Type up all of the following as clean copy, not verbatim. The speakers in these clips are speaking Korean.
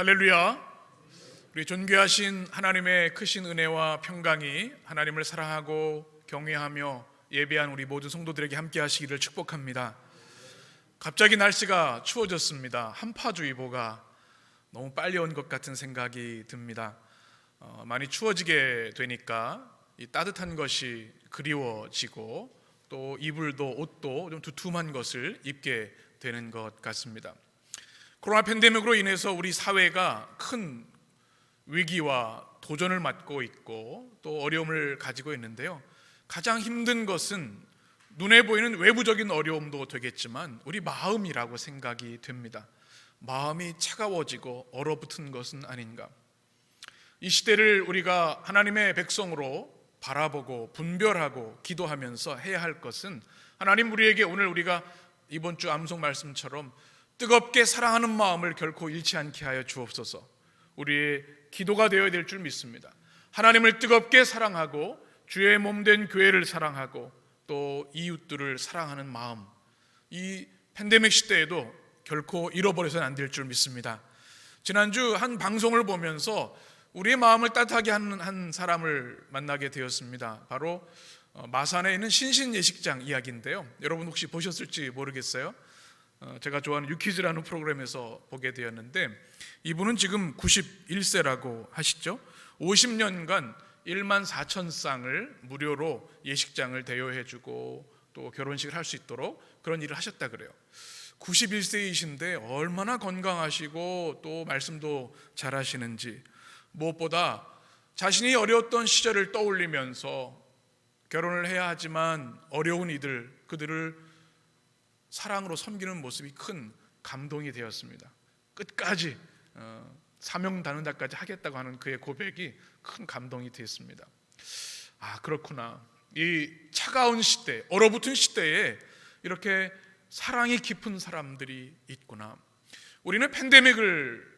할렐루야. 우리 존귀하신 하나님의 크신 은혜와 평강이 하나님을 사랑하고 경외하며 예배한 우리 모든 성도들에게 함께 하시기를 축복합니다. 갑자기 날씨가 추워졌습니다. 한파주의보가 너무 빨리 온 것 같은 생각이 듭니다. 많이 추워지게 되니까 이 따뜻한 것이 그리워지고 또 이불도 옷도 좀 두툼한 것을 입게 되는 것 같습니다. 코로나 팬데믹으로 인해서 우리 사회가 큰 위기와 도전을 맞고 있고 또 어려움을 가지고 있는데요, 가장 힘든 것은 눈에 보이는 외부적인 어려움도 되겠지만 우리 마음이라고 생각이 됩니다. 마음이 차가워지고 얼어붙은 것은 아닌가. 이 시대를 우리가 하나님의 백성으로 바라보고 분별하고 기도하면서 해야 할 것은, 하나님 우리에게 오늘 우리가 이번 주 암송 말씀처럼 뜨겁게 사랑하는 마음을 결코 잃지 않게 하여 주옵소서. 우리의 기도가 되어야 될 줄 믿습니다. 하나님을 뜨겁게 사랑하고 주의 몸된 교회를 사랑하고 또 이웃들을 사랑하는 마음, 이 팬데믹 시대에도 결코 잃어버려서는 안 될 줄 믿습니다. 지난주 한 방송을 보면서 우리의 마음을 따뜻하게 하는 한 사람을 만나게 되었습니다. 바로 마산에 있는 신신예식장 이야기인데요, 여러분 혹시 보셨을지 모르겠어요. 제가 좋아하는 유퀴즈라는 프로그램에서 보게 되었는데, 이분은 지금 91세라고 하시죠. 50년간 1만 4천 쌍을 무료로 예식장을 대여해주고 또 결혼식을 할 수 있도록 그런 일을 하셨다 그래요. 91세이신데 얼마나 건강하시고 또 말씀도 잘하시는지, 무엇보다 자신이 어려웠던 시절을 떠올리면서 결혼을 해야 하지만 어려운 그들을 사랑으로 섬기는 모습이 큰 감동이 되었습니다. 끝까지 사명 다는다까지 하겠다고 하는 그의 고백이 큰 감동이 되었습니다. 그렇구나. 이 차가운 시대, 얼어붙은 시대에 이렇게 사랑이 깊은 사람들이 있구나. 우리는 팬데믹을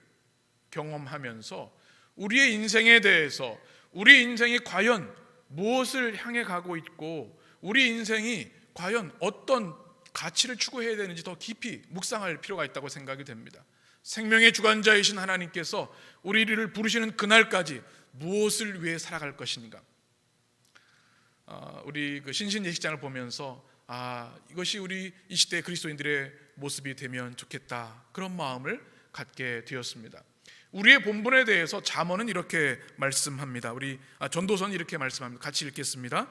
경험하면서 우리의 인생에 대해서, 우리 인생이 과연 무엇을 향해 가고 있고 우리 인생이 과연 어떤 가치를 추구해야 되는지 더 깊이 묵상할 필요가 있다고 생각이 됩니다. 생명의 주관자이신 하나님께서 우리를 부르시는 그날까지 무엇을 위해 살아갈 것인가. 우리 그 신신예식장을 보면서 이것이 우리 이 시대 그리스도인들의 모습이 되면 좋겠다, 그런 마음을 갖게 되었습니다. 우리의 본분에 대해서 잠언은 이렇게 말씀합니다. 우리 전도서는 이렇게 말씀합니다. 같이 읽겠습니다.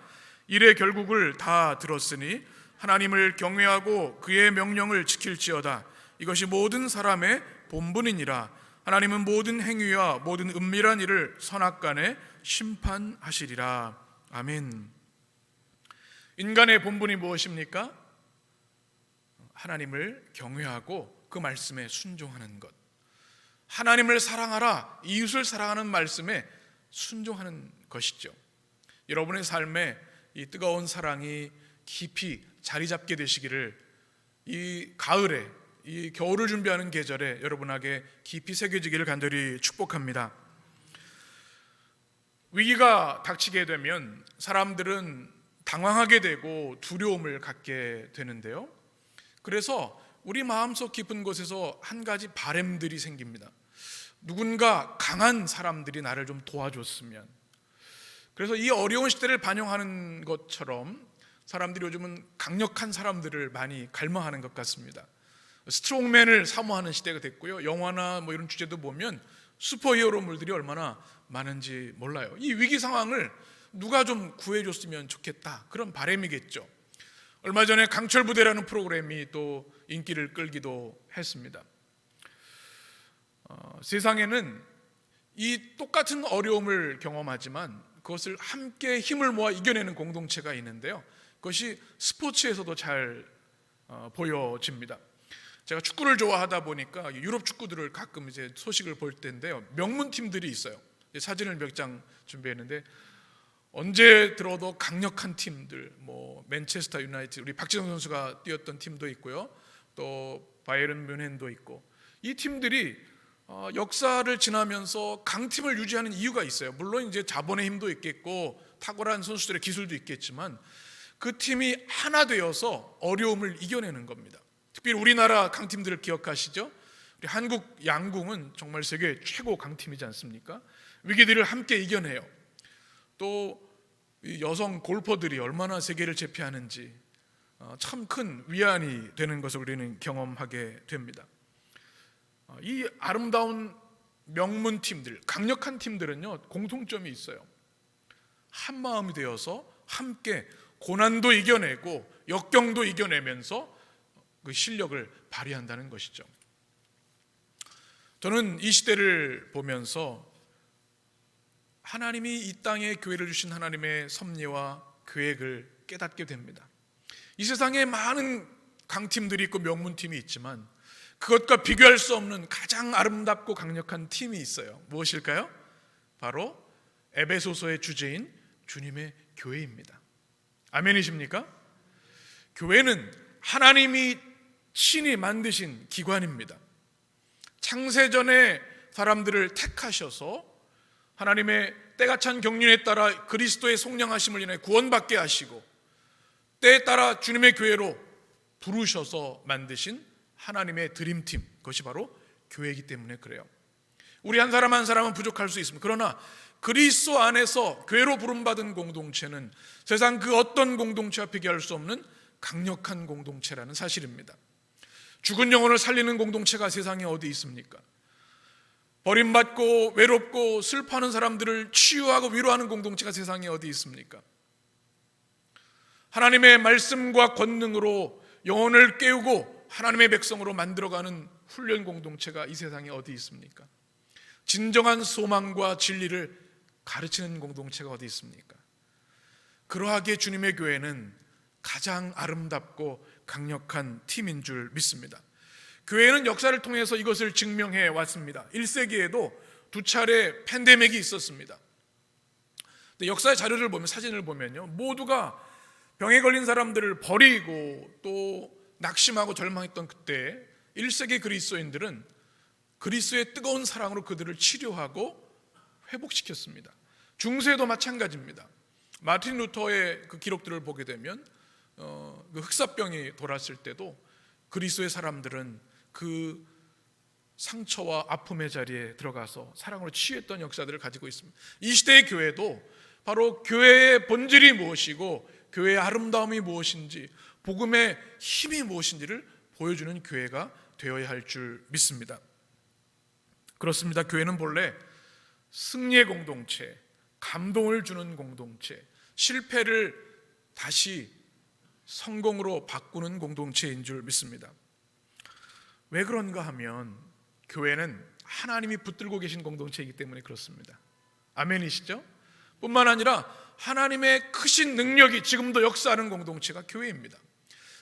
일의 결국을 다 들었으니 하나님을 경외하고 그의 명령을 지킬지어다. 이것이 모든 사람의 본분이니라. 하나님은 모든 행위와 모든 은밀한 일을 선악간에 심판하시리라. 아멘. 인간의 본분이 무엇입니까? 하나님을 경외하고 그 말씀에 순종하는 것. 하나님을 사랑하라, 이웃을 사랑하는 말씀에 순종하는 것이죠. 여러분의 삶에 이 뜨거운 사랑이 깊이 자리 잡게 되시기를, 이 가을에, 이 겨울을 준비하는 계절에 여러분에게 깊이 새겨지기를 간절히 축복합니다. 위기가 닥치게 되면 사람들은 당황하게 되고 두려움을 갖게 되는데요, 그래서 우리 마음속 깊은 곳에서 한 가지 바램들이 생깁니다. 누군가 강한 사람들이 나를 좀 도와줬으면. 그래서 이 어려운 시대를 반영하는 것처럼 사람들이 요즘은 강력한 사람들을 많이 갈망하는 것 같습니다. 스트롱맨을 사모하는 시대가 됐고요, 영화나 이런 주제도 보면 슈퍼히어로물들이 얼마나 많은지 몰라요. 이 위기 상황을 누가 좀 구해줬으면 좋겠다, 그런 바람이겠죠. 얼마 전에 강철부대라는 프로그램이 또 인기를 끌기도 했습니다. 세상에는 이 똑같은 어려움을 경험하지만 그것을 함께 힘을 모아 이겨내는 공동체가 있는데요, 그것이 스포츠에서도 잘 보여집니다. 제가 축구를 좋아하다 보니까 유럽 축구들을 가끔 이제 소식을 볼 때인데요, 명문 팀들이 있어요. 사진을 몇 장 준비했는데 언제 들어도 강력한 팀들, 맨체스터 유나이티드, 우리 박지성 선수가 뛰었던 팀도 있고요, 또 바이에른 뮌헨도 있고, 이 팀들이 역사를 지나면서 강팀을 유지하는 이유가 있어요. 물론 이제 자본의 힘도 있겠고 탁월한 선수들의 기술도 있겠지만 그 팀이 하나 되어서 어려움을 이겨내는 겁니다. 특별히 우리나라 강팀들을 기억하시죠? 우리 한국 양궁은 정말 세계 최고 강팀이지 않습니까? 위기들을 함께 이겨내요. 또 여성 골퍼들이 얼마나 세계를 제패하는지 참 큰 위안이 되는 것을 우리는 경험하게 됩니다. 이 아름다운 명문 팀들, 강력한 팀들은요, 공통점이 있어요. 한 마음이 되어서 함께 고난도 이겨내고 역경도 이겨내면서 그 실력을 발휘한다는 것이죠. 저는 이 시대를 보면서 하나님이 이 땅에 교회를 주신 하나님의 섭리와 계획을 깨닫게 됩니다. 이 세상에 많은 강팀들이 있고 명문팀이 있지만 그것과 비교할 수 없는 가장 아름답고 강력한 팀이 있어요. 무엇일까요? 바로 에베소서의 주제인 주님의 교회입니다. 아멘이십니까? 교회는 하나님이 친히 만드신 기관입니다. 창세전에 사람들을 택하셔서 하나님의 때가 찬 경륜에 따라 그리스도의 속량하심을 인해 구원받게 하시고 때에 따라 주님의 교회로 부르셔서 만드신 하나님의 드림팀, 그것이 바로 교회이기 때문에 그래요. 우리 한 사람 한 사람은 부족할 수 있습니다. 그러나 그리스도 안에서 교회로 부름받은 공동체는 세상 그 어떤 공동체와 비교할 수 없는 강력한 공동체라는 사실입니다. 죽은 영혼을 살리는 공동체가 세상에 어디 있습니까? 버림받고 외롭고 슬퍼하는 사람들을 치유하고 위로하는 공동체가 세상에 어디 있습니까? 하나님의 말씀과 권능으로 영혼을 깨우고 하나님의 백성으로 만들어가는 훈련 공동체가 이 세상에 어디 있습니까? 진정한 소망과 진리를 가르치는 공동체가 어디 있습니까? 그러하기에 주님의 교회는 가장 아름답고 강력한 팀인 줄 믿습니다. 교회는 역사를 통해서 이것을 증명해 왔습니다. 1세기에도 2차례 팬데믹이 있었습니다. 근데 역사의 자료를 보면, 사진을 보면요, 모두가 병에 걸린 사람들을 버리고 또 낙심하고 절망했던 그때 1세기 그리스도인들은 그리스도의 뜨거운 사랑으로 그들을 치료하고 회복시켰습니다. 중세도 마찬가지입니다. 마틴 루터의 그 기록들을 보게 되면 그 흑사병이 돌았을 때도 그리스도의 사람들은 그 상처와 아픔의 자리에 들어가서 사랑으로 치유했던 역사들을 가지고 있습니다. 이 시대의 교회도 바로 교회의 본질이 무엇이고 교회의 아름다움이 무엇인지, 복음의 힘이 무엇인지를 보여주는 교회가 되어야 할 줄 믿습니다. 그렇습니다. 교회는 본래 승리의 공동체, 감동을 주는 공동체, 실패를 다시 성공으로 바꾸는 공동체인 줄 믿습니다. 왜 그런가 하면 교회는 하나님이 붙들고 계신 공동체이기 때문에 그렇습니다. 아멘이시죠? 뿐만 아니라 하나님의 크신 능력이 지금도 역사하는 공동체가 교회입니다.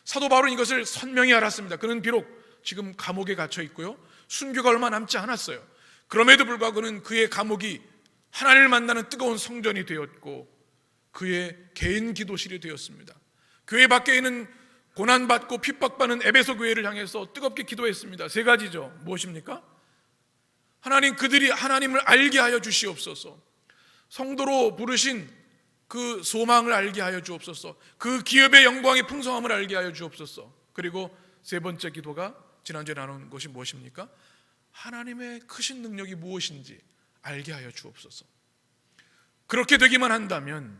사도 바울은 이것을 선명히 알았습니다. 그는 비록 지금 감옥에 갇혀 있고요, 순교가 얼마 남지 않았어요. 그럼에도 불구하고 그는 그의 감옥이 하나님을 만나는 뜨거운 성전이 되었고 그의 개인 기도실이 되었습니다. 교회 밖에 있는 고난받고 핍박받는 에베소 교회를 향해서 뜨겁게 기도했습니다. 3가지죠. 무엇입니까? 하나님, 그들이 하나님을 알게 하여 주시옵소서. 성도로 부르신 그 소망을 알게 하여 주옵소서. 그 기업의 영광의 풍성함을 알게 하여 주옵소서. 그리고 3번째 기도가 지난주에 나눈 것이 무엇입니까? 하나님의 크신 능력이 무엇인지 알게 하여 주옵소서. 그렇게 되기만 한다면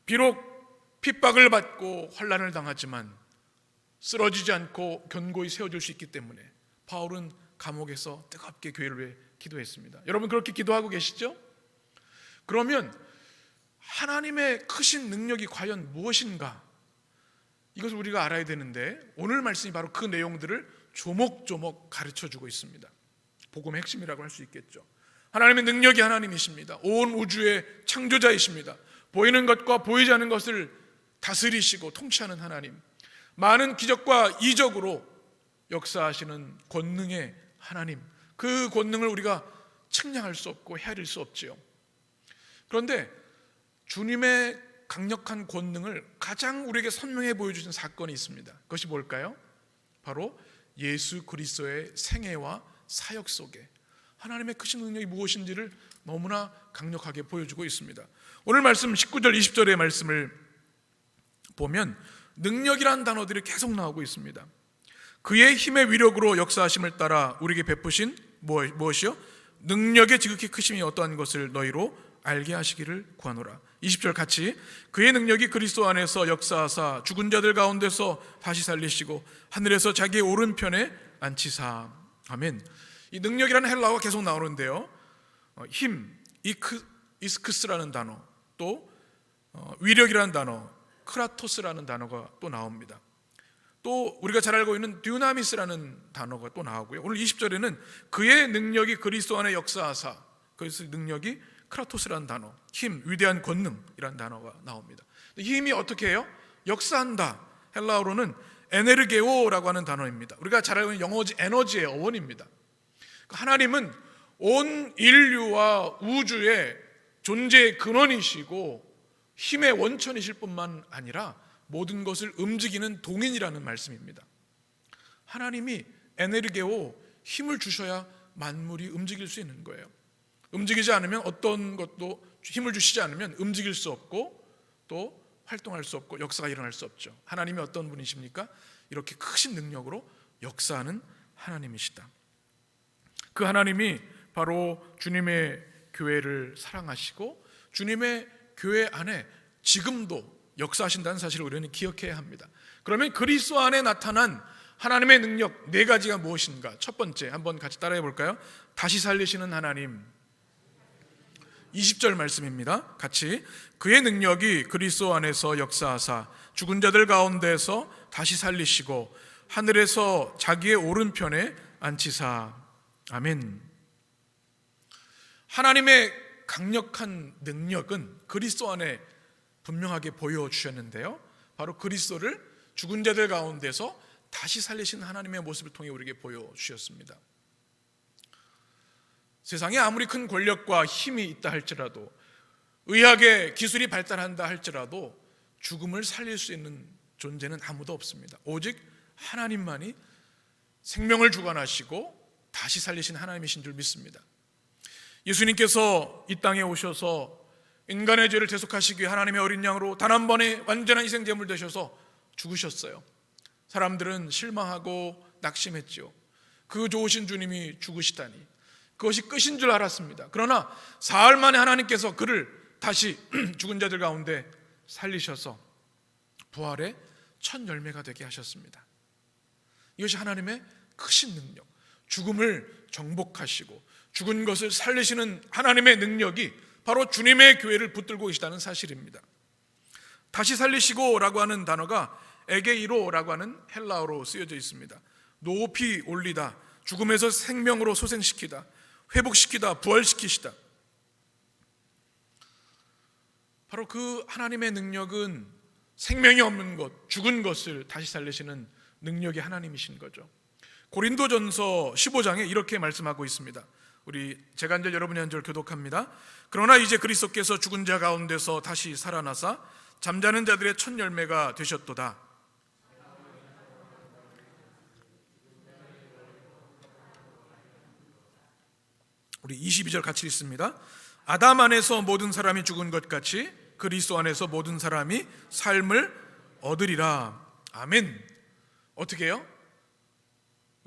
비록 핍박을 받고 환난을 당하지만 쓰러지지 않고 견고히 세워질 수 있기 때문에 바울은 감옥에서 뜨겁게 교회를 위해 기도했습니다. 여러분 그렇게 기도하고 계시죠? 그러면 하나님의 크신 능력이 과연 무엇인가? 이것을 우리가 알아야 되는데 오늘 말씀이 바로 그 내용들을 조목조목 가르쳐주고 있습니다. 복음의 핵심이라고 할 수 있겠죠. 하나님의 능력이 하나님이십니다. 온 우주의 창조자이십니다. 보이는 것과 보이지 않는 것을 다스리시고 통치하는 하나님, 많은 기적과 이적으로 역사하시는 권능의 하나님, 그 권능을 우리가 측량할 수 없고 헤아릴 수 없지요. 그런데 주님의 강력한 권능을 가장 우리에게 선명해 보여주신 사건이 있습니다. 그것이 뭘까요? 바로 예수 그리스도의 생애와 사역 속에 하나님의 크신 능력이 무엇인지를 너무나 강력하게 보여주고 있습니다. 오늘 말씀 19절 20절의 말씀을 보면 능력이라는 단어들이 계속 나오고 있습니다. 그의 힘의 위력으로 역사하심을 따라 우리에게 베푸신 무엇이요? 능력의 지극히 크심이 어떠한 것을 너희로 알게 하시기를 구하노라. 20절 같이 그의 능력이 그리스도 안에서 역사하사 죽은 자들 가운데서 다시 살리시고 하늘에서 자기의 오른편에 앉히사. 아멘. 이 능력이라는 헬라어가 계속 나오는데요, 힘, 이스크스라는 단어, 또 위력이라는 단어, 크라토스라는 단어가 또 나옵니다. 또 우리가 잘 알고 있는 듀나미스라는 단어가 또 나오고요. 오늘 20절에는 그의 능력이 그리스도 안에 역사하사, 그래서 능력이 크라토스라는 단어, 힘, 위대한 권능이라는 단어가 나옵니다. 힘이 어떻게 해요? 역사한다. 헬라어로는 에네르게오라고 하는 단어입니다. 우리가 잘 알고 있는 영어지 에너지의 어원입니다. 하나님은 온 인류와 우주의 존재의 근원이시고 힘의 원천이실 뿐만 아니라 모든 것을 움직이는 동인이라는 말씀입니다. 하나님이 에네르게오, 힘을 주셔야 만물이 움직일 수 있는 거예요. 움직이지 않으면 어떤 것도, 힘을 주시지 않으면 움직일 수 없고 또 활동할 수 없고 역사가 일어날 수 없죠. 하나님이 어떤 분이십니까? 이렇게 크신 능력으로 역사하는 하나님이시다. 그 하나님이 바로 주님의 교회를 사랑하시고 주님의 교회 안에 지금도 역사하신다는 사실을 우리는 기억해야 합니다. 그러면 그리스도 안에 나타난 하나님의 능력 4가지가 무엇인가? 첫 번째, 한번 같이 따라해 볼까요? 다시 살리시는 하나님. 20절 말씀입니다. 같이 그의 능력이 그리스도 안에서 역사하사 죽은 자들 가운데서 다시 살리시고 하늘에서 자기의 오른편에 앉히사. 아멘. 하나님의 강력한 능력은 그리스도 안에 분명하게 보여주셨는데요, 바로 그리스도를 죽은 자들 가운데서 다시 살리신 하나님의 모습을 통해 우리에게 보여주셨습니다. 세상에 아무리 큰 권력과 힘이 있다 할지라도, 의학의 기술이 발달한다 할지라도 죽음을 살릴 수 있는 존재는 아무도 없습니다. 오직 하나님만이 생명을 주관하시고 다시 살리신 하나님이신 줄 믿습니다. 예수님께서 이 땅에 오셔서 인간의 죄를 대속하시기 위해 하나님의 어린 양으로 단 한 번의 완전한 희생제물 되셔서 죽으셨어요. 사람들은 실망하고 낙심했죠. 그 좋으신 주님이 죽으시다니, 그것이 끝인 줄 알았습니다. 그러나 사흘 만에 하나님께서 그를 다시 죽은 자들 가운데 살리셔서 부활의 첫 열매가 되게 하셨습니다. 이것이 하나님의 크신 능력, 죽음을 정복하시고 죽은 것을 살리시는 하나님의 능력이 바로 주님의 교회를 붙들고 계시다는 사실입니다. 다시 살리시고라고 하는 단어가 에게이로라고 하는 헬라어로 쓰여져 있습니다. 높이 올리다, 죽음에서 생명으로 소생시키다, 회복시키다, 부활시키시다. 바로 그 하나님의 능력은 생명이 없는 것, 죽은 것을 다시 살리시는 능력의 하나님이신 거죠. 고린도전서 15장에 이렇게 말씀하고 있습니다. 우리 제가 한 절 여러분이 한 절 교독합니다. 그러나 이제 그리스도께서 죽은 자 가운데서 다시 살아나사 잠자는 자들의 첫 열매가 되셨도다. 우리 22절 같이 읽습니다. 아담 안에서 모든 사람이 죽은 것 같이 그리스도 안에서 모든 사람이 삶을 얻으리라. 아멘. 어떻게 해요?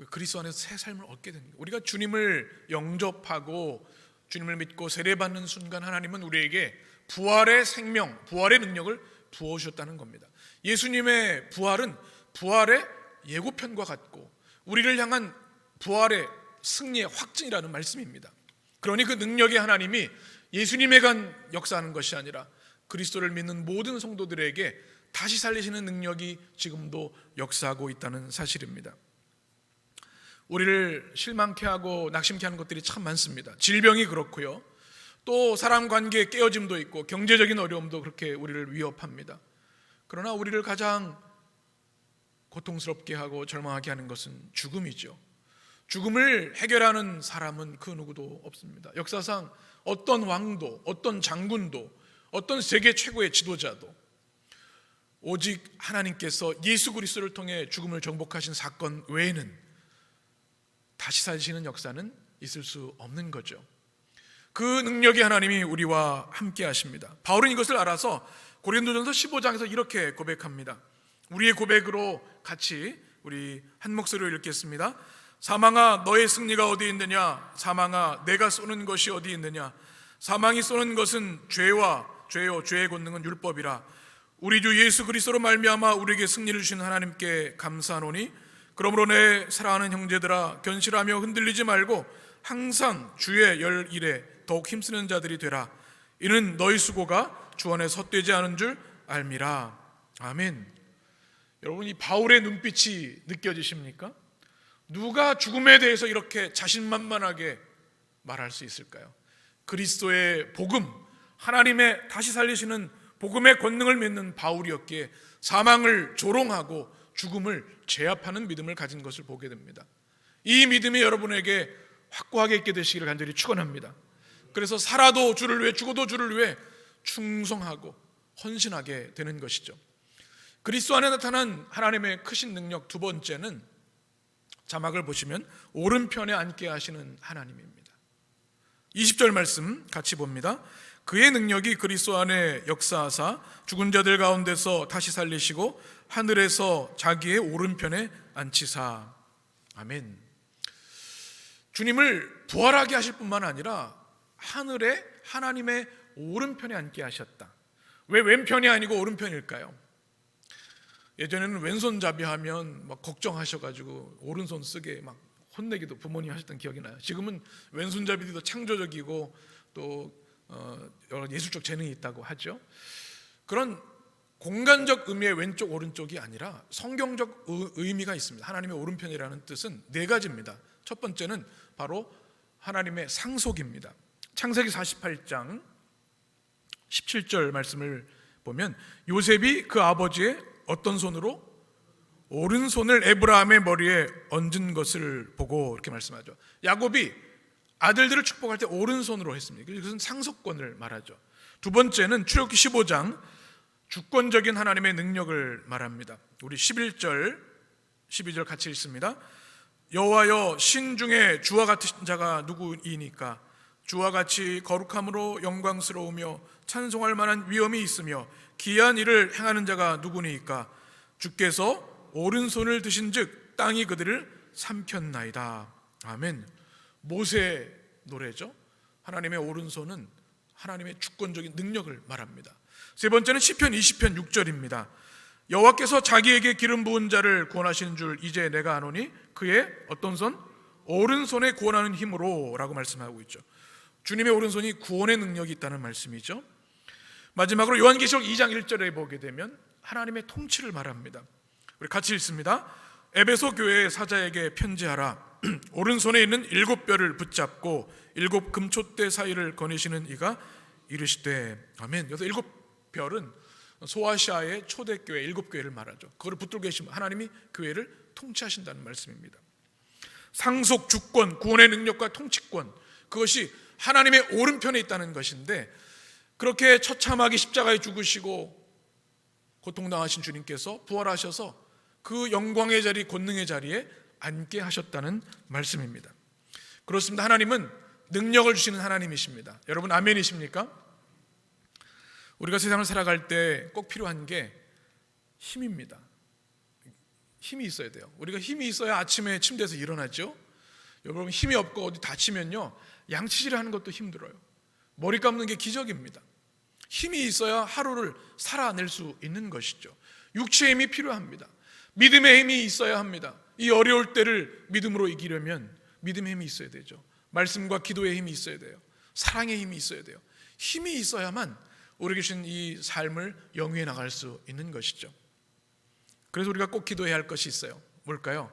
그리스도 안에서 새 삶을 얻게 됩니다. 우리가 주님을 영접하고 주님을 믿고 세례받는 순간 하나님은 우리에게 부활의 생명, 부활의 능력을 부어주셨다는 겁니다. 예수님의 부활은 부활의 예고편과 같고 우리를 향한 부활의 승리의 확증이라는 말씀입니다. 그러니 그 능력의 하나님이 예수님에만 역사하는 것이 아니라 그리스도를 믿는 모든 성도들에게 다시 살리시는 능력이 지금도 역사하고 있다는 사실입니다. 우리를 실망케 하고 낙심케 하는 것들이 참 많습니다. 질병이 그렇고요, 또 사람 관계의 깨어짐도 있고 경제적인 어려움도 그렇게 우리를 위협합니다. 그러나 우리를 가장 고통스럽게 하고 절망하게 하는 것은 죽음이죠. 죽음을 해결하는 사람은 그 누구도 없습니다. 역사상 어떤 왕도, 어떤 장군도, 어떤 세계 최고의 지도자도 오직 하나님께서 예수 그리스도를 통해 죽음을 정복하신 사건 외에는 다시 사시는 역사는 있을 수 없는 거죠. 그 능력의 하나님이 우리와 함께 하십니다. 바울은 이것을 알아서 고린도전서 15장에서 이렇게 고백합니다. 우리의 고백으로 같이 우리 한 목소리로 읽겠습니다. 사망아 너의 승리가 어디 있느냐? 사망아 내가 쏘는 것이 어디 있느냐? 사망이 쏘는 것은 죄의 권능은 율법이라. 우리 주 예수 그리스도로 말미암아 우리에게 승리를 주신 하나님께 감사하노니 그러므로 내 사랑하는 형제들아 견실하며 흔들리지 말고 항상 주의 열 일에 더욱 힘쓰는 자들이 되라. 이는 너희 수고가 주 안에 헛되지 않은 줄 알미라. 아멘. 여러분, 이 바울의 눈빛이 느껴지십니까? 누가 죽음에 대해서 이렇게 자신만만하게 말할 수 있을까요? 그리스도의 복음, 하나님의 다시 살리시는 복음의 권능을 믿는 바울이었기에 사망을 조롱하고 죽음을 제압하는 믿음을 가진 것을 보게 됩니다. 이 믿음이 여러분에게 확고하게 있게 되시기를 간절히 축원합니다. 그래서 살아도 주를 위해, 죽어도 주를 위해 충성하고 헌신하게 되는 것이죠. 그리스도 안에 나타난 하나님의 크신 능력 두 번째는 자막을 보시면 오른편에 앉게 하시는 하나님입니다. 20절 말씀 같이 봅니다. 그의 능력이 그리스도 안에 역사하사 죽은 자들 가운데서 다시 살리시고 하늘에서 자기의 오른편에 앉히사. 아멘. 주님을 부활하게 하실 뿐만 아니라 하늘에 하나님의 오른편에 앉게 하셨다. 왜 왼편이 아니고 오른편일까요? 예전에는 왼손잡이 하면 막 걱정하셔가지고 오른손 쓰게 막 혼내기도 부모님 하셨던 기억이 나요. 지금은 왼손잡이들이 더 창조적이고 또 여러 예술적 재능이 있다고 하죠. 그런 공간적 의미의 왼쪽 오른쪽이 아니라 성경적 의미가 있습니다. 하나님의 오른편이라는 뜻은 네 가지입니다. 첫 번째는 바로 하나님의 상속입니다. 창세기 48장 17절 말씀을 보면 요셉이 그 아버지의 어떤 손으로? 오른손을 에브라함의 머리에 얹은 것을 보고 이렇게 말씀하죠. 야곱이 아들들을 축복할 때 오른손으로 했습니다. 그것은 상속권을 말하죠. 두 번째는 출애굽기 15장 주권적인 하나님의 능력을 말합니다. 우리 11절 12절 같이 읽습니다. 여호와여 신 중에 주와 같은 자가 누구이니까? 주와 같이 거룩함으로 영광스러우며 찬송할 만한 위엄이 있으며 기이한 일을 행하는 자가 누구니까? 주께서 오른손을 드신즉 땅이 그들을 삼켰나이다. 아멘. 모세의 노래죠. 하나님의 오른손은 하나님의 주권적인 능력을 말합니다. 세 번째는 시편 20편 6절입니다. 여호와께서 자기에게 기름 부은 자를 구원하시는 줄 이제 내가 아노니 그의 어떤 손? 오른손에 구원하는 힘으로 라고 말씀하고 있죠. 주님의 오른손이 구원의 능력이 있다는 말씀이죠. 마지막으로 요한계시록 2장 1절에 보게 되면 하나님의 통치를 말합니다. 우리 같이 읽습니다. 에베소 교회의 사자에게 편지하라. 오른손에 있는 7뼈를 붙잡고 7 금촛대 사이를 거니시는 이가 이르시되. 아멘. 여기서 7별은 소아시아의 초대교회 7교회를 말하죠. 그거를 붙들고 계시면 하나님이 교회를 통치하신다는 말씀입니다. 상속, 주권, 구원의 능력과 통치권, 그것이 하나님의 오른편에 있다는 것인데, 그렇게 처참하게 십자가에 죽으시고 고통당하신 주님께서 부활하셔서 그 영광의 자리, 권능의 자리에 앉게 하셨다는 말씀입니다. 그렇습니다. 하나님은 능력을 주시는 하나님이십니다. 여러분 아멘이십니까? 우리가 세상을 살아갈 때 꼭 필요한 게 힘입니다. 힘이 있어야 돼요. 우리가 힘이 있어야 아침에 침대에서 일어나죠. 여러분 힘이 없고 어디 다치면요, 양치질하는 것도 힘들어요. 머리 감는 게 기적입니다. 힘이 있어야 하루를 살아낼 수 있는 것이죠. 육체의 힘이 필요합니다. 믿음의 힘이 있어야 합니다. 이 어려울 때를 믿음으로 이기려면 믿음의 힘이 있어야 되죠. 말씀과 기도의 힘이 있어야 돼요. 사랑의 힘이 있어야 돼요. 힘이 있어야만 우리에게 주신 이 삶을 영위해 나갈 수 있는 것이죠. 그래서 우리가 꼭 기도해야 할 것이 있어요. 뭘까요?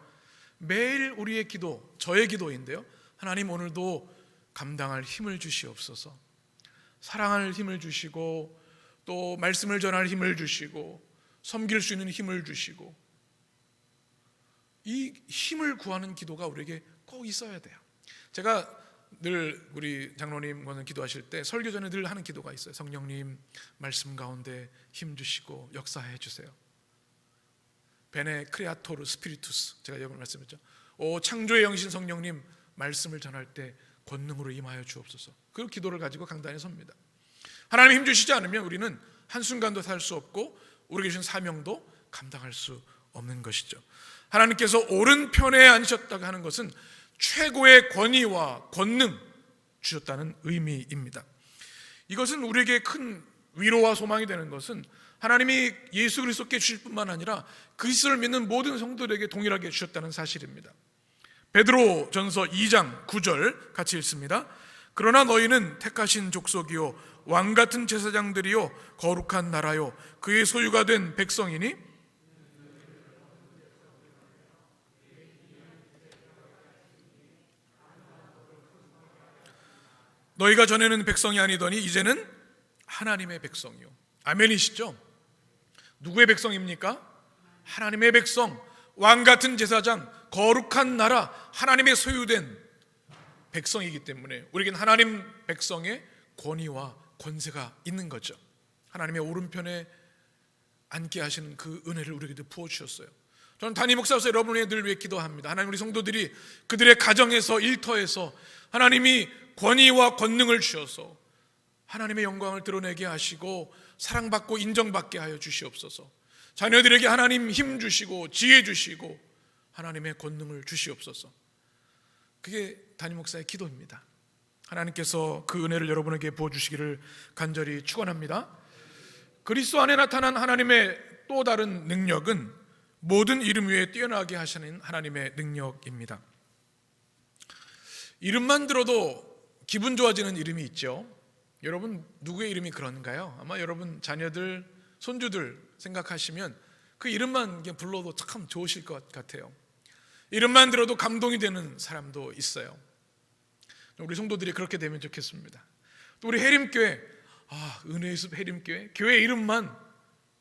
매일 우리의 기도, 저의 기도인데요, 하나님 오늘도 감당할 힘을 주시옵소서. 사랑할 힘을 주시고 또 말씀을 전할 힘을 주시고 섬길 수 있는 힘을 주시고, 이 힘을 구하는 기도가 우리에게 꼭 있어야 돼요. 제가 늘 우리 장로님과는 기도하실 때 설교 전에 늘 하는 기도가 있어요. 성령님 말씀 가운데 힘 주시고 역사해 주세요. 베네 크레아토르 스피리투스, 제가 여러분 말씀했죠. 오 창조의 영신 성령님 말씀을 전할 때 권능으로 임하여 주옵소서. 그 기도를 가지고 강단에 섭니다. 하나님 힘 주시지 않으면 우리는 한순간도 살 수 없고 우리에게 주신 사명도 감당할 수 없는 것이죠. 하나님께서 오른편에 앉으셨다고 하는 것은 최고의 권위와 권능 주셨다는 의미입니다. 이것은 우리에게 큰 위로와 소망이 되는 것은 하나님이 예수 그리스도께 주실 뿐만 아니라 그리스도를 믿는 모든 성도들에게 동일하게 주셨다는 사실입니다. 베드로 전서 2장 9절 같이 읽습니다. 그러나 너희는 택하신 족속이요 왕같은 제사장들이요 거룩한 나라요 그의 소유가 된 백성이니 너희가 전에는 백성이 아니더니 이제는 하나님의 백성이요. 아멘이시죠? 누구의 백성입니까? 하나님의 백성, 왕같은 제사장, 거룩한 나라, 하나님의 소유된 백성이기 때문에 우리에겐 하나님 백성의 권위와 권세가 있는 거죠. 하나님의 오른편에 앉게 하시는 그 은혜를 우리에게 부어주셨어요. 저는 담임 목사로서 여러분을 늘 위해 기도합니다. 하나님, 우리 성도들이 그들의 가정에서, 일터에서 하나님이 권위와 권능을 주셔서 하나님의 영광을 드러내게 하시고 사랑받고 인정받게 하여 주시옵소서. 자녀들에게 하나님 힘 주시고 지혜 주시고 하나님의 권능을 주시옵소서. 그게 담임 목사의 기도입니다. 하나님께서 그 은혜를 여러분에게 부어주시기를 간절히 축원합니다. 그리스도 안에 나타난 하나님의 또 다른 능력은 모든 이름 위에 뛰어나게 하시는 하나님의 능력입니다. 이름만 들어도 기분 좋아지는 이름이 있죠. 여러분 누구의 이름이 그런가요? 아마 여러분 자녀들, 손주들 생각하시면 그 이름만 불러도 참 좋으실 것 같아요. 이름만 들어도 감동이 되는 사람도 있어요. 우리 성도들이 그렇게 되면 좋겠습니다. 또 우리 해림교회, 은혜의 숲 해림교회, 교회 이름만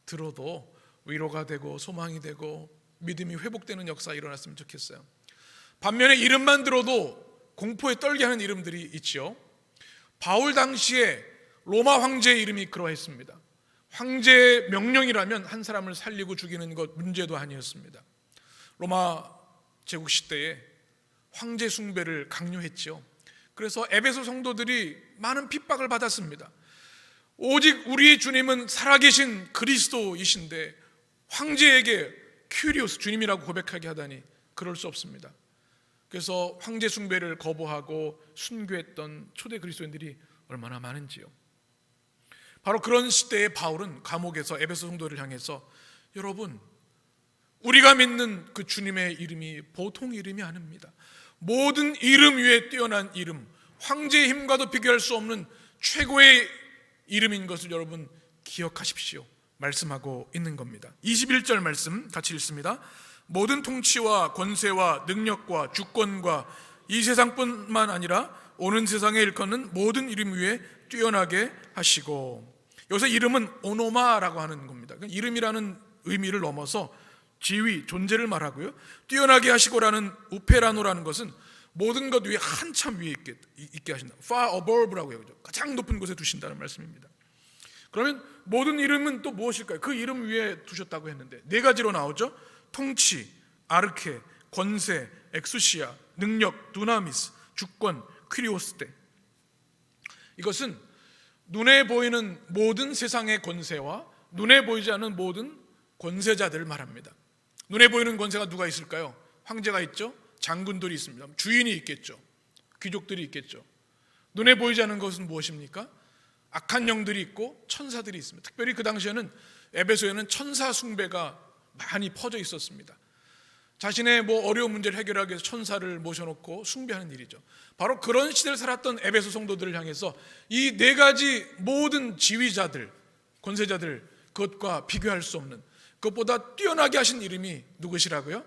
들어도 위로가 되고 소망이 되고 믿음이 회복되는 역사가 일어났으면 좋겠어요. 반면에 이름만 들어도 공포에 떨게 하는 이름들이 있죠. 바울 당시에 로마 황제의 이름이 그러했습니다. 황제의 명령이라면 한 사람을 살리고 죽이는 것 문제도 아니었습니다. 로마 제국 시대에 황제 숭배를 강요했죠. 그래서 에베소 성도들이 많은 핍박을 받았습니다. 오직 우리의 주님은 살아계신 그리스도이신데 황제에게 큐리오스 주님이라고 고백하게 하다니 그럴 수 없습니다. 그래서 황제 숭배를 거부하고 순교했던 초대 그리스도인들이 얼마나 많은지요. 바로 그런 시대에 바울은 감옥에서 에베소 성도를 향해서 여러분, 우리가 믿는 그 주님의 이름이 보통 이름이 아닙니다. 모든 이름 위에 뛰어난 이름, 황제의 힘과도 비교할 수 없는 최고의 이름인 것을 여러분 기억하십시오 말씀하고 있는 겁니다. 21절 말씀 같이 읽습니다. 모든 통치와 권세와 능력과 주권과 이 세상뿐만 아니라 오는 세상에 일컫는 모든 이름 위에 뛰어나게 하시고, 여기서 이름은 오노마라고 하는 겁니다. 이름이라는 의미를 넘어서 지위, 존재를 말하고요. 뛰어나게 하시고라는 우페라노라는 것은 모든 것 위에 한참 위에 있게 하신다. far above라고 해요. 가장 높은 곳에 두신다는 말씀입니다. 그러면 모든 이름은 또 무엇일까요? 그 이름 위에 두셨다고 했는데 네 가지로 나오죠. 통치, 아르케, 권세, 엑수시아, 능력, 두나미스, 주권, 퀴리오스테. 이것은 눈에 보이는 모든 세상의 권세와 눈에 보이지 않는 모든 권세자들을 말합니다. 눈에 보이는 권세가 누가 있을까요? 황제가 있죠. 장군들이 있습니다. 주인이 있겠죠. 귀족들이 있겠죠. 눈에 보이지 않는 것은 무엇입니까? 악한 영들이 있고 천사들이 있습니다. 특별히 그 당시에는 에베소에는 천사 숭배가 많이 퍼져 있었습니다. 자신의 어려운 문제를 해결하기 위해서 천사를 모셔놓고 숭배하는 일이죠. 바로 그런 시대를 살았던 에베소 성도들을 향해서 이 네 가지 모든 지휘자들, 권세자들, 그것과 비교할 수 없는, 그것보다 뛰어나게 하신 이름이 누구시라고요?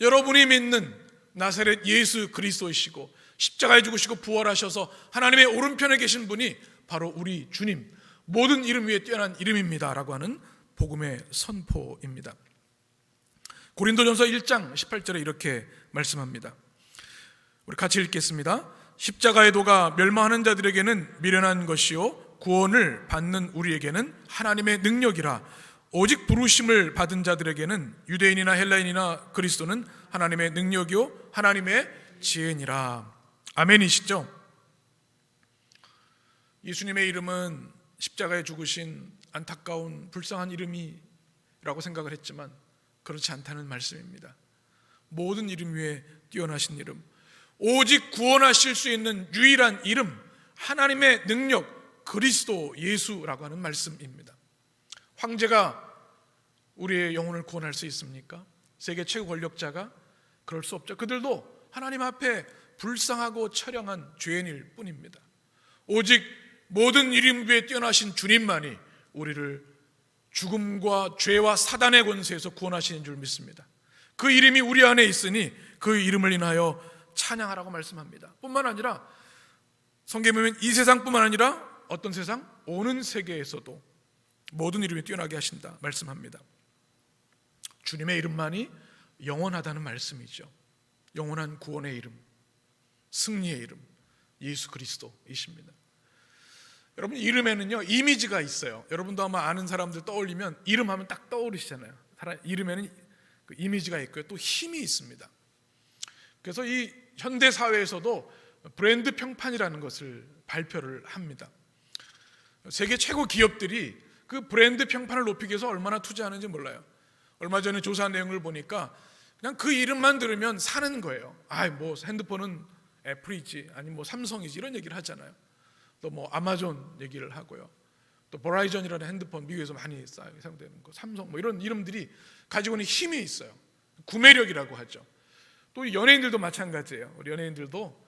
여러분이 믿는 나사렛 예수 그리스도이시고 십자가에 죽으시고 부활하셔서 하나님의 오른편에 계신 분이 바로 우리 주님, 모든 이름 위에 뛰어난 이름입니다 라고 하는 복음의 선포입니다. 고린도전서 1장 18절에 이렇게 말씀합니다. 우리 같이 읽겠습니다. 십자가의 도가 멸망하는 자들에게는 미련한 것이요 구원을 받는 우리에게는 하나님의 능력이라. 오직 부르심을 받은 자들에게는 유대인이나 헬라인이나 그리스도는 하나님의 능력이요 하나님의 지혜니라. 아멘이시죠? 예수님의 이름은 십자가에 죽으신 안타까운 불쌍한 이름이라고 생각을 했지만 그렇지 않다는 말씀입니다. 모든 이름 위에 뛰어나신 이름, 오직 구원하실 수 있는 유일한 이름, 하나님의 능력, 그리스도 예수라고 하는 말씀입니다. 황제가 우리의 영혼을 구원할 수 있습니까? 세계 최고 권력자가? 그럴 수 없죠. 그들도 하나님 앞에 불쌍하고 처량한 죄인일 뿐입니다. 오직 모든 이름 위에 뛰어나신 주님만이 우리를 죽음과 죄와 사단의 권세에서 구원하시는 줄 믿습니다. 그 이름이 우리 안에 있으니 그 이름을 인하여 찬양하라고 말씀합니다. 뿐만 아니라 성경에 보면 이 세상뿐만 아니라 어떤 세상? 오는 세계에서도 모든 이름이 뛰어나게 하신다 말씀합니다. 주님의 이름만이 영원하다는 말씀이죠. 영원한 구원의 이름, 승리의 이름, 예수 그리스도이십니다. 여러분, 이름에는요 이미지가 있어요. 여러분도 아마 아는 사람들 떠올리면 이름하면 딱 떠오르시잖아요. 이름에는 그 이미지가 있고요, 또 힘이 있습니다. 그래서 이 현대 사회에서도 브랜드 평판이라는 것을 발표를 합니다. 세계 최고 기업들이 그 브랜드 평판을 높이기 위해서 얼마나 투자하는지 몰라요. 얼마 전에 조사한 내용을 보니까 그냥 그 이름만 들으면 사는 거예요. 뭐 핸드폰은 애플이지, 아니 뭐 삼성이지, 이런 얘기를 하잖아요. 또 뭐 아마존 얘기를 하고요. 또 버라이전이라는 핸드폰 미국에서 많이 사용되는 거, 삼성 뭐 이런 이름들이 가지고 있는 힘이 있어요. 구매력이라고 하죠. 또 연예인들도 마찬가지예요. 우리 연예인들도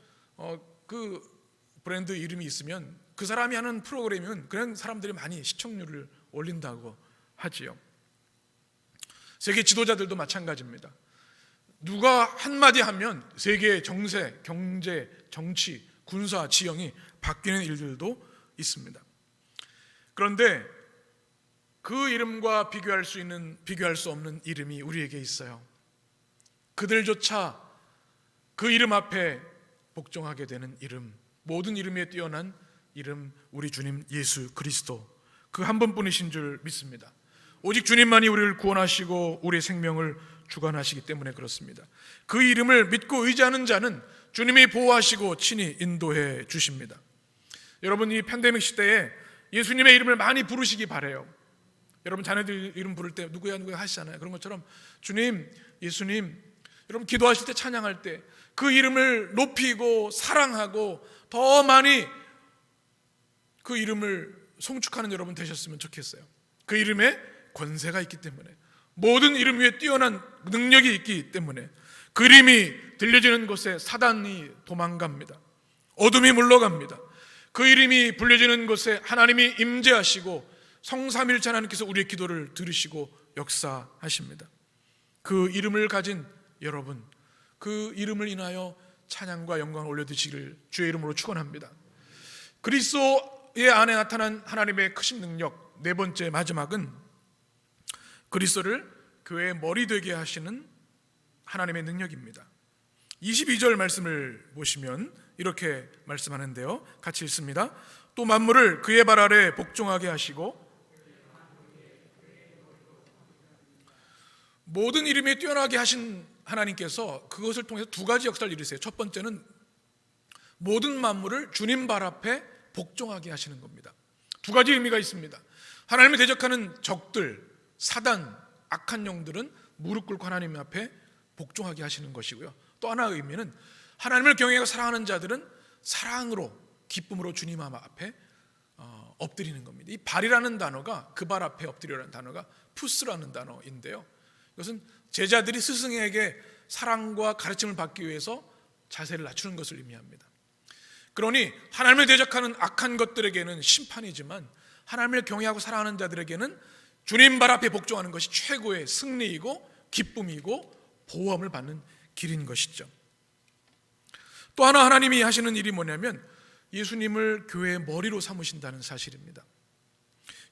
그 브랜드 이름이 있으면 그 사람이 하는 프로그램이면 그냥 사람들이 많이 시청률을 올린다고 하지요. 세계 지도자들도 마찬가지입니다. 누가 한마디 하면 세계의 정세, 경제, 정치, 군사, 지형이 바뀌는 일들도 있습니다. 그런데 그 이름과 비교할 수 없는 이름이 우리에게 있어요. 그들조차 그 이름 앞에 복종하게 되는 이름, 모든 이름에 뛰어난 이름, 우리 주님 예수 그리스도, 그 한 분뿐이신 줄 믿습니다. 오직 주님만이 우리를 구원하시고 우리의 생명을 주관하시기 때문에 그렇습니다. 그 이름을 믿고 의지하는 자는 주님이 보호하시고 친히 인도해 주십니다. 여러분, 이 팬데믹 시대에 예수님의 이름을 많이 부르시기 바라요. 여러분 자녀들 이름 부를 때 누구야 하시잖아요. 그런 것처럼 주님, 예수님, 여러분 기도하실 때, 찬양할 때 그 이름을 높이고 사랑하고 더 많이 그 이름을 송축하는 여러분 되셨으면 좋겠어요. 그 이름에 권세가 있기 때문에, 모든 이름 위에 뛰어난 능력이 있기 때문에 그 이름이 들려지는 곳에 사단이 도망갑니다. 어둠이 물러갑니다. 그 이름이 불려지는 곳에 하나님이 임재하시고 성삼일체 하나님께서 우리의 기도를 들으시고 역사하십니다. 그 이름을 가진 여러분, 그 이름을 인하여 찬양과 영광을 올려드리시기를 주의 이름으로 축원합니다. 그리스도의 안에 나타난 하나님의 크신 능력, 네 번째 마지막은 그리스도를 교회의 머리 되게 하시는 하나님의 능력입니다. 22절 말씀을 보시면 이렇게 말씀하는데요, 같이 읽습니다. 또 만물을 그의 발 아래 복종하게 하시고, 모든 이름에 뛰어나게 하신 하나님께서 그것을 통해서 두 가지 역사를 이루세요. 첫 번째는 모든 만물을 주님 발 앞에 복종하게 하시는 겁니다. 두 가지 의미가 있습니다. 하나님을 대적하는 적들, 사단, 악한 영들은 무릎 꿇고 하나님 앞에 복종하게 하시는 것이고요. 또 하나의 의미는 하나님을 경외하고 사랑하는 자들은 사랑으로, 기쁨으로 주님 앞에 엎드리는 겁니다. 이 발이라는 단어가, 그 발 앞에 엎드리라는 단어가 푸스라는 단어인데요, 이것은 제자들이 스승에게 사랑과 가르침을 받기 위해서 자세를 낮추는 것을 의미합니다. 그러니 하나님을 대적하는 악한 것들에게는 심판이지만 하나님을 경외하고 사랑하는 자들에게는 주님 발 앞에 복종하는 것이 최고의 승리이고 기쁨이고 보호함을 받는 길인 것이죠. 또 하나 하나님이 하시는 일이 뭐냐면 예수님을 교회의 머리로 삼으신다는 사실입니다.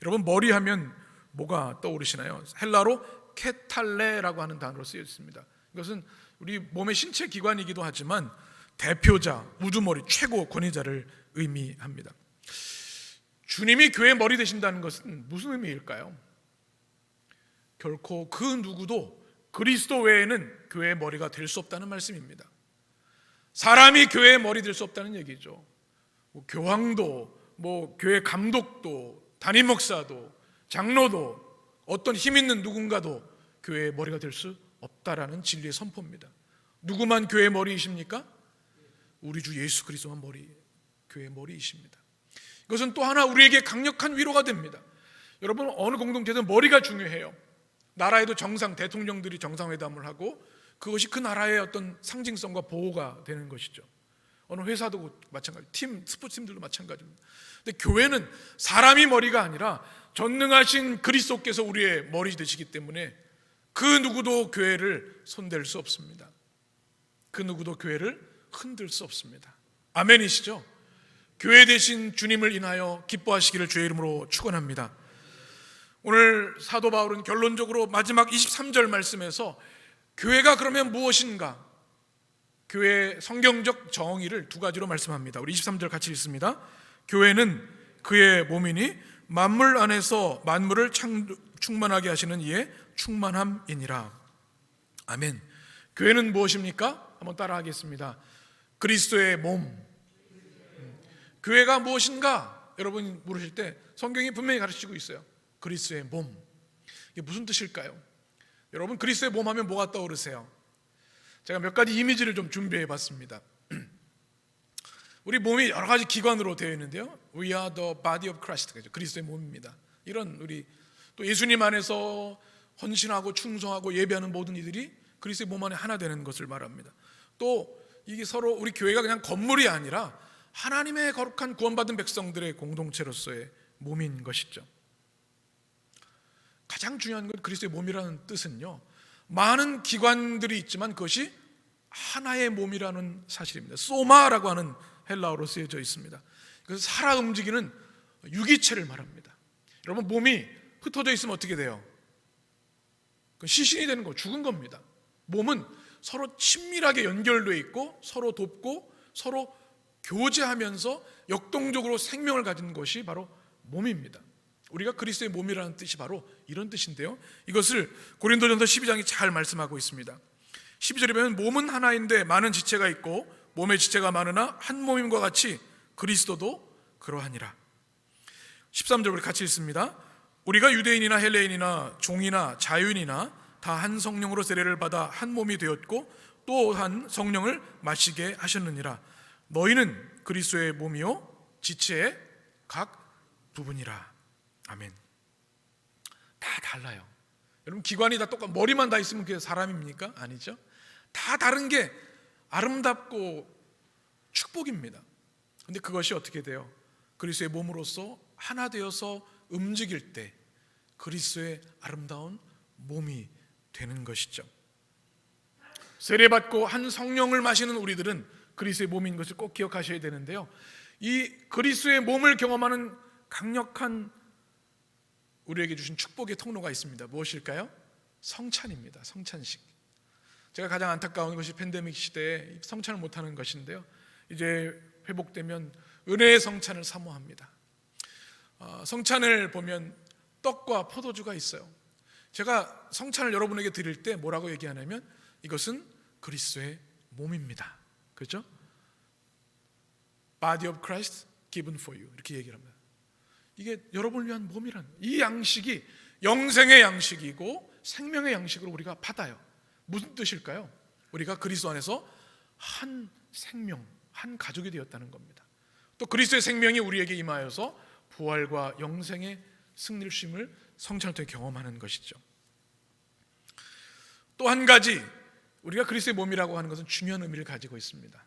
여러분, 머리하면 뭐가 떠오르시나요? 헬라로 케탈레라고 하는 단어로 쓰여 있습니다. 이것은 우리 몸의 신체 기관이기도 하지만 대표자, 우두머리, 최고 권위자를 의미합니다. 주님이 교회의 머리 되신다는 것은 무슨 의미일까요? 결코 그 누구도 그리스도 외에는 교회의 머리가 될 수 없다는 말씀입니다. 사람이 교회의 머리 될 수 없다는 얘기죠. 교황도, 교회 감독도, 담임 목사도, 장로도, 어떤 힘 있는 누군가도 교회의 머리가 될 수 없다라는 진리의 선포입니다. 누구만 교회의 머리이십니까? 우리 주 예수 그리스도만 교회의 머리이십니다. 이것은 또 하나 우리에게 강력한 위로가 됩니다. 여러분, 어느 공동체든 머리가 중요해요. 나라에도 대통령들이 정상회담을 하고 그것이 그 나라의 어떤 상징성과 보호가 되는 것이죠. 어느 회사도 마찬가지, 스포츠팀들도 마찬가지입니다. 근데 교회는 사람이 머리가 아니라 전능하신 그리스도께서 우리의 머리 되시기 때문에 그 누구도 교회를 손댈 수 없습니다. 그 누구도 교회를 흔들 수 없습니다. 아멘이시죠? 교회 되신 주님을 인하여 기뻐하시기를 주의 이름으로 축원합니다. 오늘 사도 바울은 결론적으로 마지막 23절 말씀에서 교회가 그러면 무엇인가? 교회의 성경적 정의를 두 가지로 말씀합니다. 우리 23절 같이 읽습니다. 교회는 그의 몸이니 만물 안에서 만물을 충만하게 하시는 이의 충만함이니라. 아멘. 교회는 무엇입니까? 한번 따라 하겠습니다. 그리스도의 몸. 교회가 무엇인가? 여러분이 물으실 때 성경이 분명히 가르치고 있어요. 그리스도의 몸. 이게 무슨 뜻일까요? 여러분, 그리스도의 몸 하면 뭐가 떠오르세요? 제가 몇 가지 이미지를 좀 준비해 봤습니다. 우리 몸이 여러 가지 기관으로 되어 있는데요. We are the body of Christ. 그리스도의 몸입니다. 이런 우리 또 예수님 안에서 헌신하고 충성하고 예배하는 모든 이들이 그리스도의 몸 안에 하나 되는 것을 말합니다. 또 이게 서로 우리 교회가 그냥 건물이 아니라 하나님의 거룩한 구원받은 백성들의 공동체로서의 몸인 것이죠. 가장 중요한 건 그리스도의 몸이라는 뜻은요, 많은 기관들이 있지만 그것이 하나의 몸이라는 사실입니다. 소마라고 하는 헬라어로 쓰여져 있습니다. 그래서 살아 움직이는 유기체를 말합니다. 여러분, 몸이 흩어져 있으면 어떻게 돼요? 시신이 되는 거, 죽은 겁니다. 몸은 서로 친밀하게 연결되어 있고 서로 돕고 서로 교제하면서 역동적으로 생명을 가진 것이 바로 몸입니다. 우리가 그리스도의 몸이라는 뜻이 바로 이런 뜻인데요, 이것을 고린도전서 12장이 잘 말씀하고 있습니다. 12절에 보면 몸은 하나인데 많은 지체가 있고 몸의 지체가 많으나 한 몸임과 같이 그리스도도 그러하니라. 13절 우리 같이 읽습니다. 우리가 유대인이나 헬레인이나 종이나 자유인이나 다 한 성령으로 세례를 받아 한 몸이 되었고 또 한 성령을 마시게 하셨느니라. 너희는 그리스도의 몸이요 지체의 각 부분이라. 아멘. 다 달라요. 여러분, 기관이 다 똑같, 머리만 다 있으면 그게 사람입니까? 아니죠. 다 다른 게 아름답고 축복입니다. 근데 그것이 어떻게 돼요? 그리스도의 몸으로서 하나 되어서 움직일 때 그리스도의 아름다운 몸이 되는 것이죠. 세례받고 한 성령을 마시는 우리들은 그리스도의 몸인 것을 꼭 기억하셔야 되는데요, 이 그리스도의 몸을 경험하는 강력한 우리에게 주신 축복의 통로가 있습니다. 무엇일까요? 성찬입니다. 성찬식. 제가 가장 안타까운 것이 팬데믹 시대에 성찬을 못하는 것인데요, 이제 회복되면 은혜의 성찬을 사모합니다. 성찬을 보면 떡과 포도주가 있어요. 제가 성찬을 여러분에게 드릴 때 뭐라고 얘기하냐면 이것은 그리스도의 몸입니다. 그렇죠? Body of Christ given for you, 이렇게 얘기를 합니다. 이게 여러분을 위한 몸이란, 이 양식이 영생의 양식이고 생명의 양식으로 우리가 받아요. 무슨 뜻일까요? 우리가 그리스도 안에서 한 생명, 한 가족이 되었다는 겁니다. 또 그리스도의 생명이 우리에게 임하여서 부활과 영생의 승리를 쉼을 성찬을 통해 경험하는 것이죠. 또 한 가지, 우리가 그리스도의 몸이라고 하는 것은 중요한 의미를 가지고 있습니다.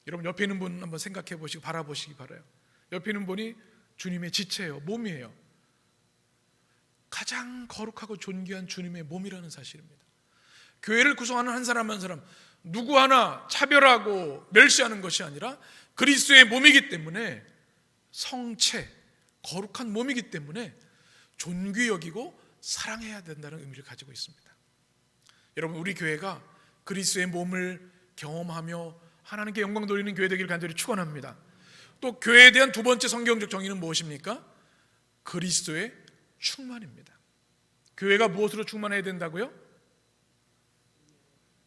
여러분, 옆에 있는 분 한번 생각해 보시고 바라보시기 바라요. 옆에 있는 분이 주님의 지체예요. 몸이에요. 가장 거룩하고 존귀한 주님의 몸이라는 사실입니다. 교회를 구성하는 한 사람 한 사람 누구 하나 차별하고 멸시하는 것이 아니라 그리스도의 몸이기 때문에, 성체, 거룩한 몸이기 때문에 존귀 여기고 사랑해야 된다는 의미를 가지고 있습니다. 여러분, 우리 교회가 그리스도의 몸을 경험하며 하나님께 영광 돌리는 교회 되기를 간절히 축원합니다. 또 교회에 대한 두 번째 성경적 정의는 무엇입니까? 그리스도의 충만입니다. 교회가 무엇으로 충만해야 된다고요?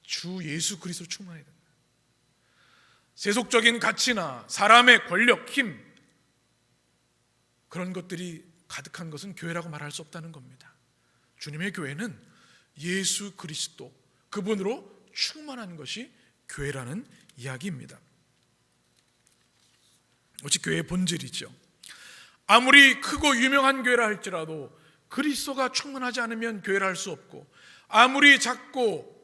주 예수 그리스도로 충만해야 된다. 세속적인 가치나 사람의 권력, 힘, 그런 것들이 가득한 것은 교회라고 말할 수 없다는 겁니다. 주님의 교회는 예수 그리스도, 그분으로 충만한 것이 교회라는 이야기입니다. 어찌 교회의 본질이죠. 아무리 크고 유명한 교회라 할지라도 그리스도가 충만하지 않으면 교회라 할 수 없고, 아무리 작고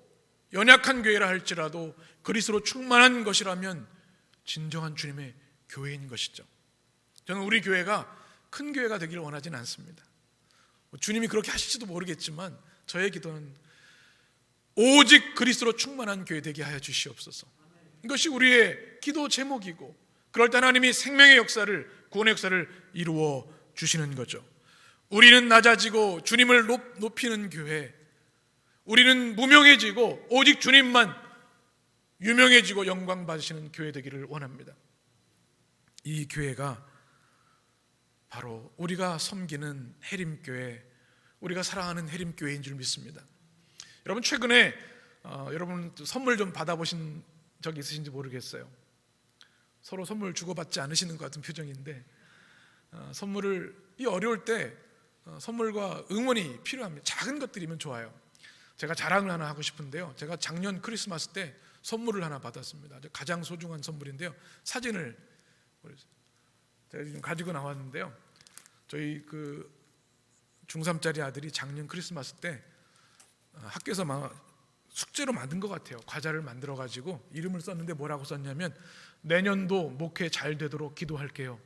연약한 교회라 할지라도 그리스도로 충만한 것이라면 진정한 주님의 교회인 것이죠. 저는 우리 교회가 큰 교회가 되기를 원하지는 않습니다. 주님이 그렇게 하실지도 모르겠지만 저의 기도는 오직 그리스도로 충만한 교회 되게 하여 주시옵소서. 이것이 우리의 기도 제목이고, 그럴 때 하나님이 생명의 역사를, 구원의 역사를 이루어 주시는 거죠. 우리는 낮아지고 주님을 높이는 교회, 우리는 무명해지고 오직 주님만 유명해지고 영광 받으시는 교회 되기를 원합니다. 이 교회가 바로 우리가 섬기는 해림교회, 우리가 사랑하는 해림교회인 줄 믿습니다. 여러분, 최근에 여러분 선물 좀 받아보신 적이 있으신지 모르겠어요. 서로 선물 주고받지 않으시는 것 같은 표정인데, 선물을 이 어려울 때 선물과 응원이 필요합니다. 작은 것들이면 좋아요. 제가 자랑을 하나 하고 싶은데요, 제가 작년 크리스마스 때 선물을 하나 받았습니다. 가장 소중한 선물인데요, 사진을 제가 지금 가지고 나왔는데요, 저희 그 중3짜리 아들이 작년 크리스마스 때 학교에서 숙제로 만든 것 같아요. 과자를 만들어 가지고 이름을 썼는데 뭐라고 썼냐면, 내년도 목회 잘 되도록 기도할게요.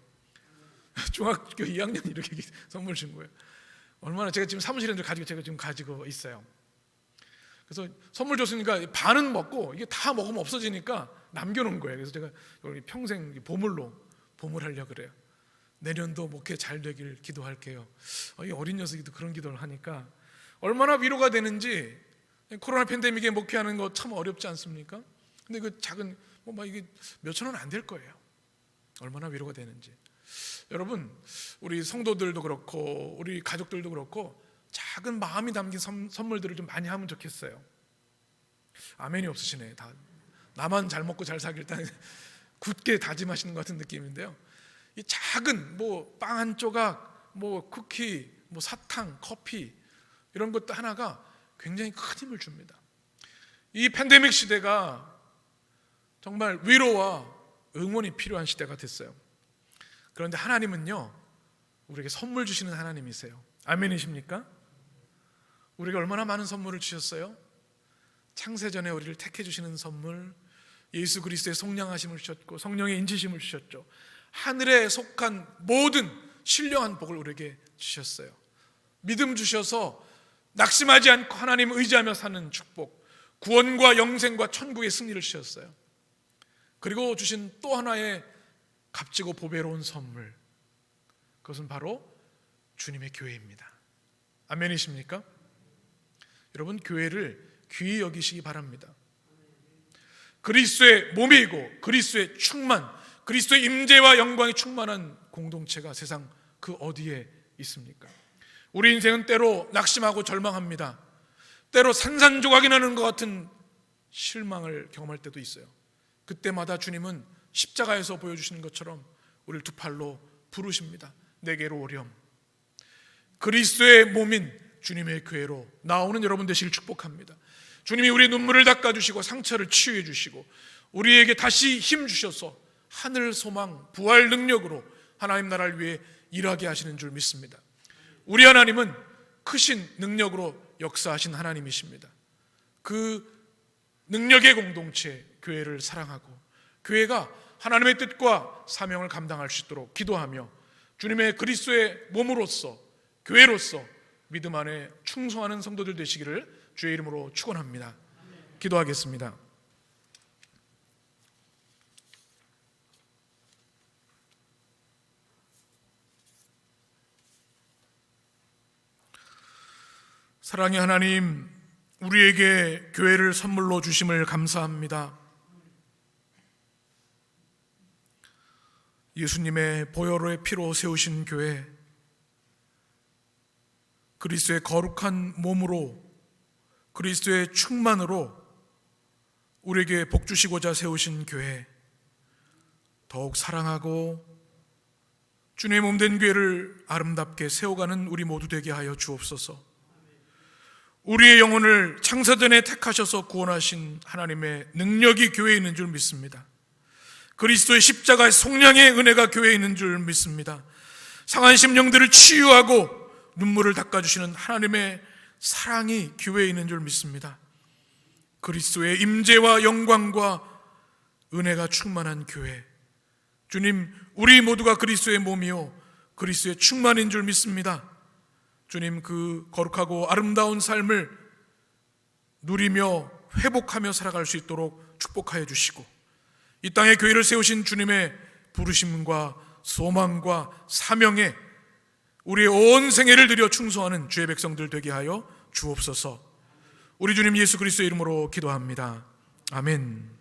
중학교 2학년 이렇게 선물 준 거예요. 얼마나, 제가 지금 사무실에 제가 지금 가지고 있어요. 그래서 선물 줬으니까 반은 먹고 이게 다 먹으면 없어지니까 남겨놓은 거예요. 그래서 제가 평생 보물하려고 그래요. 내년도 목회 잘 되길 기도할게요. 이 어린 녀석이도 그런 기도를 하니까 얼마나 위로가 되는지. 코로나 팬데믹에 목회하는 거 참 어렵지 않습니까? 근데 그 작은 이게 몇천 원 안 될 거예요. 얼마나 위로가 되는지. 여러분, 우리 성도들도 그렇고 우리 가족들도 그렇고 작은 마음이 담긴 선물들을 좀 많이 하면 좋겠어요. 아멘이 없으시네. 다 나만 잘 먹고 잘 살길 일단 굳게 다짐하시는 것 같은 느낌인데요, 이 작은 빵 한 조각, 쿠키, 사탕, 커피, 이런 것도 하나가 굉장히 큰 힘을 줍니다. 이 팬데믹 시대가 정말 위로와 응원이 필요한 시대가 됐어요. 그런데 하나님은요, 우리에게 선물 주시는 하나님이세요. 아멘이십니까? 우리가 얼마나 많은 선물을 주셨어요? 창세전에 우리를 택해 주시는 선물, 예수 그리스도의 속량하심을 주셨고 성령의 인치심을 주셨죠. 하늘에 속한 모든 신령한 복을 우리에게 주셨어요. 믿음 주셔서 낙심하지 않고 하나님 의지하며 사는 축복, 구원과 영생과 천국의 승리를 주셨어요. 그리고 주신 또 하나의 값지고 보배로운 선물, 그것은 바로 주님의 교회입니다. 아멘이십니까? 여러분, 교회를 귀히 여기시기 바랍니다. 그리스도의 몸이고 그리스도의 충만, 그리스도의 임재와 영광이 충만한 공동체가 세상 그 어디에 있습니까? 우리 인생은 때로 낙심하고 절망합니다. 때로 산산조각이 나는 것 같은 실망을 경험할 때도 있어요. 그때마다 주님은 십자가에서 보여주시는 것처럼 우리를 두 팔로 부르십니다. 내게로 오렴. 그리스도의 몸인 주님의 교회로 나오는 여러분 되시길 축복합니다. 주님이 우리의 눈물을 닦아주시고 상처를 치유해 주시고 우리에게 다시 힘 주셔서 하늘 소망, 부활 능력으로 하나님 나라를 위해 일하게 하시는 줄 믿습니다. 우리 하나님은 크신 능력으로 역사하신 하나님이십니다. 그 능력의 공동체 교회를 사랑하고 교회가 하나님의 뜻과 사명을 감당할 수 있도록 기도하며 주님의 그리스도의 몸으로서 교회로서 믿음 안에 충성하는 성도들 되시기를 주의 이름으로 축원합니다. 기도하겠습니다. 사랑의 하나님, 우리에게 교회를 선물로 주심을 감사합니다. 예수님의 보혈의 피로 세우신 교회, 그리스도의 거룩한 몸으로 그리스도의 충만으로 우리에게 복 주시고자 세우신 교회, 더욱 사랑하고 주님의 몸된 교회를 아름답게 세워가는 우리 모두 되게 하여 주옵소서. 우리의 영혼을 창세전에 택하셔서 구원하신 하나님의 능력이 교회에 있는 줄 믿습니다. 그리스도의 십자가의 속량의 은혜가 교회에 있는 줄 믿습니다. 상한 심령들을 치유하고 눈물을 닦아주시는 하나님의 사랑이 교회에 있는 줄 믿습니다. 그리스도의 임재와 영광과 은혜가 충만한 교회, 주님, 우리 모두가 그리스도의 몸이요 그리스도의 충만인 줄 믿습니다. 주님, 그 거룩하고 아름다운 삶을 누리며 회복하며 살아갈 수 있도록 축복하여 주시고, 이 땅에 교회를 세우신 주님의 부르심과 소망과 사명에 우리의 온 생애를 들여 충성하는 주의 백성들 되게 하여 주옵소서. 우리 주님 예수 그리스도의 이름으로 기도합니다. 아멘.